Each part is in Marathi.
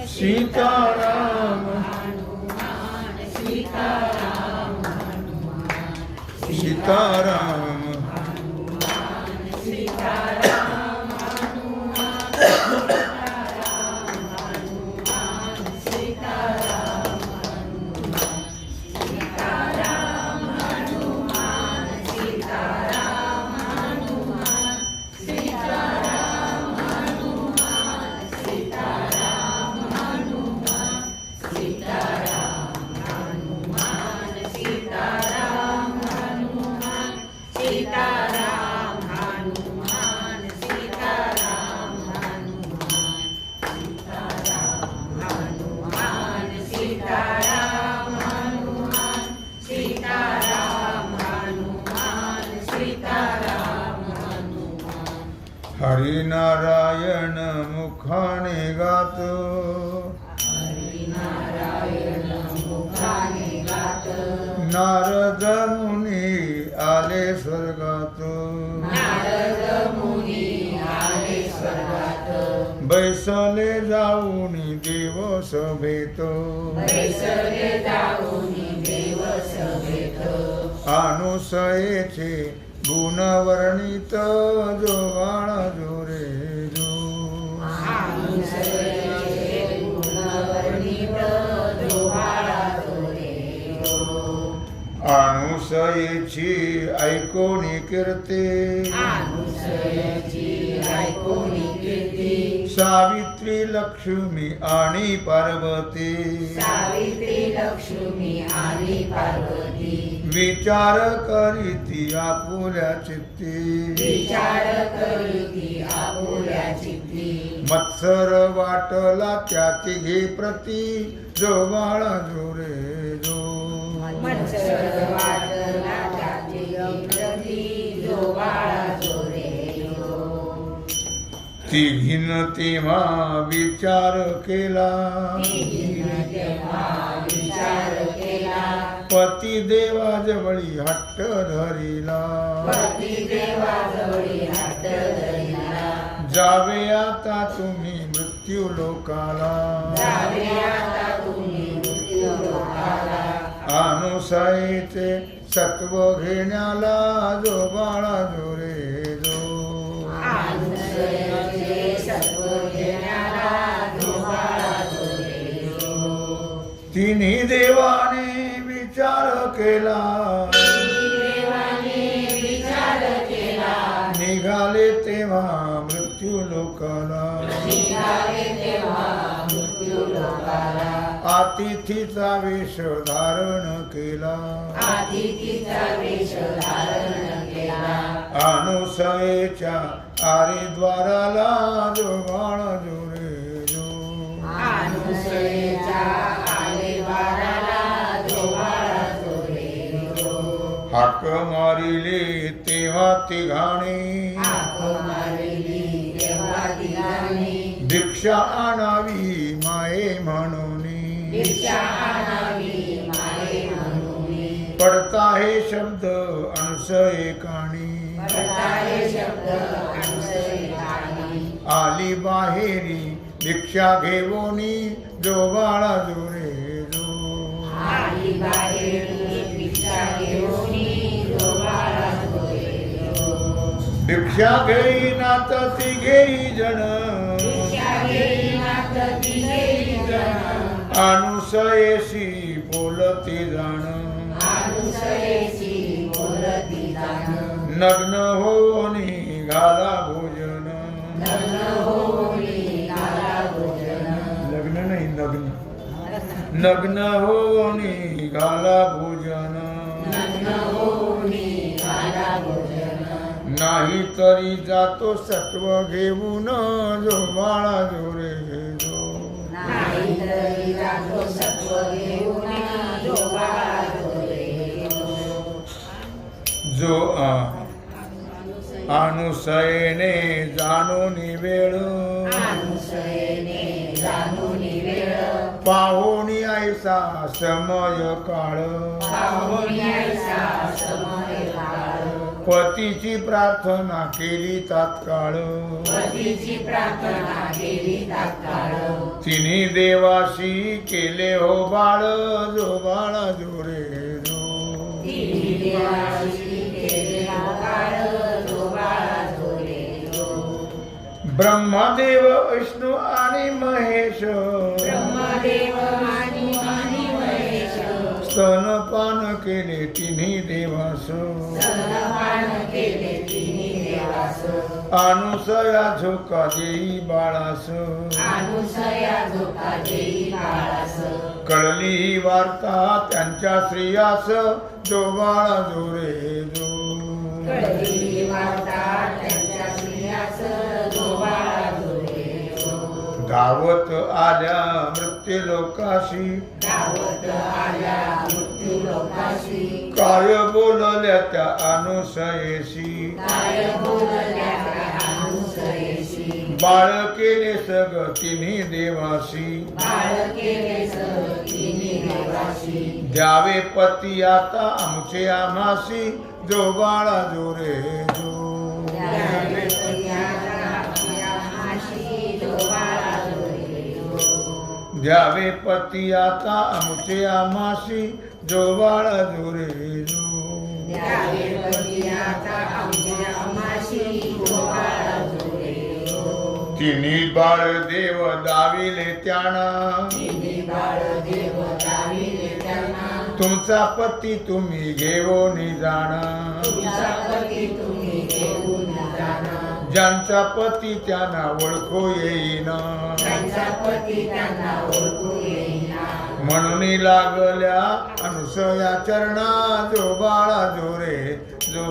सीताराम सीताराम हरिनारायण मुखाने गातो नारद मुनी आले स्वर्गात बैसले जाऊनी देव सभेत अनुसयेचे गुणवर्णित जोवाळ जोरे जो अनुसयेची ऐकोनी कीर्ती सावित्री लक्ष्मी आणि पार्वती विचार करीती आपुल्या चित्ती मत्सर वाटला त्या तिघे प्रती जो बाळा जोरे जो तिघीन तेव्हा विचार केला पती देवाजवळी हट्ट धरिला जावे आता तुम्ही मृत्यू लोकाला अनुसयेचे सत्व घेण्याला जो बाळा जोरे जो तिन्ही देवाने विचार केला निघाले तेव्हा मृत्यू लोकाला अतिथीचा वेश धारण केला अनुसयेच्या आरिद्वाराला जो बाळा जोरे जो हाक मारिले तेव्हा तिघाणे भिक्षा आणावी माये म्हणून पडता हे शब्द अनुसये काणी आली बाहेरी भिक्षा घेवोनी जो बाळा जोरे जो भिक्षा घेईनात तिघेही जण अनुसयेशी बोलती जाण नग्न होनी घाला भोजन लग्न नाही नग्न होनी घाला भोजन नाही तरी जातो सत्व घेऊन जो बाळा जोरे जो जो अनुसयेने जाणून वेळ पाहुणी ऐसा समय काळ पतीची प्रार्थना केली तात्काळ तिन्ही देवाशी केले हो बाळ जो बाळा जो रे जो ब्रह्मदेव विष्णू आणि महेश स्तनपान केले तिन्ही देवास अनुसया झोका देई बाळास कळली ही वार्ता त्यांच्या स्त्रियास जो बाळा जो रे जो धावत आल्या मृत्यू लोकाशी काय बोलल्या त्या अनुसयेशी बाळ केले सग तिन्ही देवाशी द्यावे पती आता आमचे आम्हासी जो बाळा जो रे जो द्यावे पती आता आमचे आम्हासी जो बाळा जो रे जो तिन्ही बाळ देव दाविले त्यांना तुमचा पती तुम्ही घेऊन जाणा ज्यांचा पती त्यांना ओळखू येईना म्हणून लागल्या अनुसया चरणा जो बाळा जो रे जो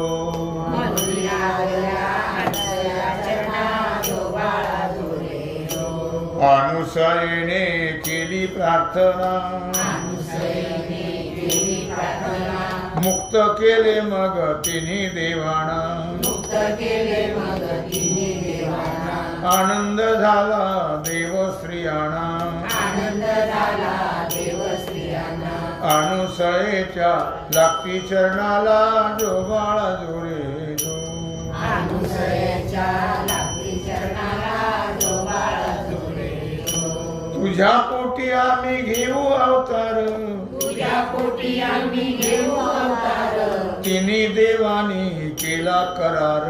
अनुसयेने केली प्रार्थना मुक्त केले मग तिन्ही देवाना आनंद झाला देवश्रियाना अनुसयेच्या लागती चरणाला जो बाळा जो रे जो तुझ्या पोटी आम्ही घेऊ अवतार तिन्ही देवानी केला करार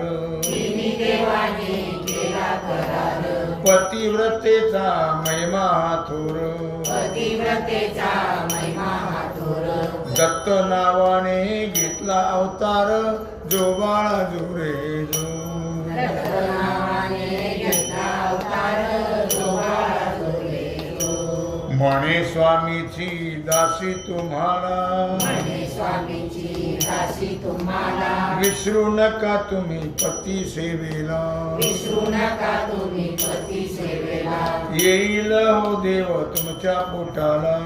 पतिव्रतेचा महिमा थोर दत्त नावाने घेतला अवतार जो बाळा जो रे जो म्हणे स्वामीची दासी तुम्हाला विसरू नका तुम्ही पती सेवेला येईल हो देव तुमच्या पोटाला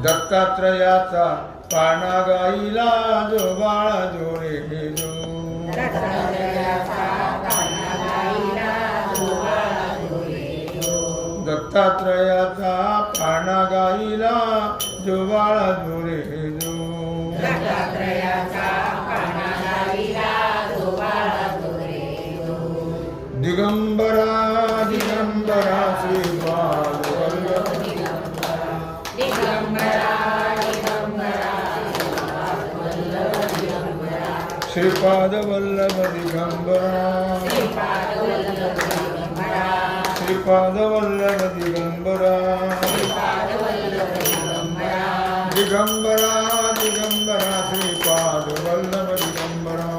दत्तात्रयाचा पाळणा गाईला जो बाळा जो रे जो दत्तात्रयाचा पाळणा गाईला जो बाळा जो रे जो दिगंबरा दिगंबरा श्रीपाद श्रीपाद वल्लभ दिगंबरा श्रीपाद वल्लभ दिगंबरा दिगंबरा दिगंबरा श्रीपाद वल्लभ दिगंबरा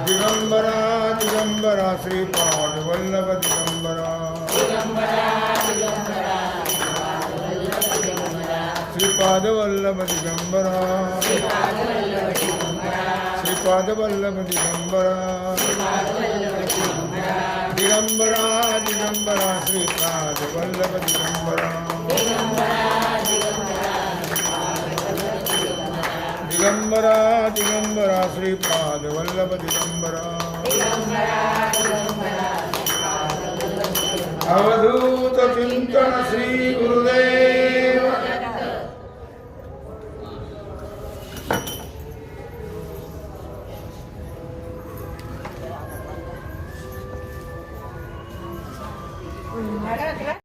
दिगंबरा दिगंबरा श्रीपाद वल्लभ दिगंबरा श्रीपाद वल्लभ दिगंबरा श्रीपाद वल्लभ दिगंबरा दिगंबरा दिगंबरा श्रीपाद वल्लभ दिगंबरा दिगंबरा दिगंबरा श्रीपाद वल्लभ दिगंबरा अवधूत चिंतन श्री गुरुदेव